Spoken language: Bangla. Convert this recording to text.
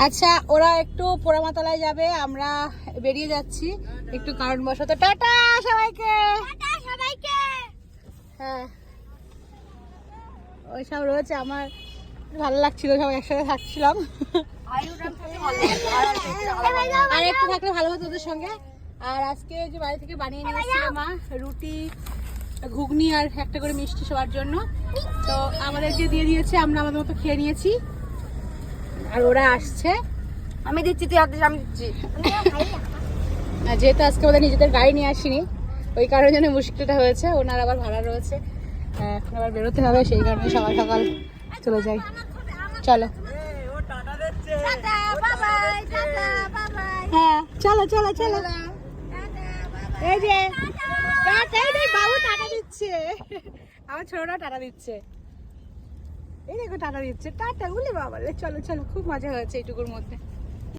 আচ্ছা, ওরা একটু পোড়ামাতলায় যাবে, আমরা বেরিয়ে যাচ্ছি একটু কারণবশত। টাটা সবাইকে। হ্যাঁ, ওই সব রয়েছে। আমার ভালো লাগছিল, সবাই একসাথে থাকছিলাম। আর একটু থাকলে ভালো হতো ওদের সঙ্গে। আর আজকে যে বাড়ি থেকে বানিয়ে নিয়ে এসেছিল মা রুটি, ঘুগনি আর একটা করে মিষ্টি সবার জন্য, তো আমাদেরকে দিয়ে দিয়েছে, আমরা আমাদের মতো খেয়ে নিয়েছি। আর ওরা আসছে, আমি দিচ্ছি, তুই হাতে আমি দিচ্ছি। আর যেহেতু আজকে ওদের নিজেদের গাড়ি নিয়ে আসিনি, ওই কারণে জন্য মুশকিলটা হয়েছে। ওনার আবার ভাড়া রয়েছে, এখন আবার বেরোতে হবে, সেই কারণে সকাল সকাল চলে যাই। চলো, হ্যাঁ চলো চলো চলো। এই যে বাবু টাকা দিচ্ছে, আমার ছোটরা টাকা দিচ্ছে, এই দেখো টাকা দিচ্ছে, টাটা উলে বাবা। চলো চলো, খুব মজা হয়েছে এইটুকুর মধ্যে।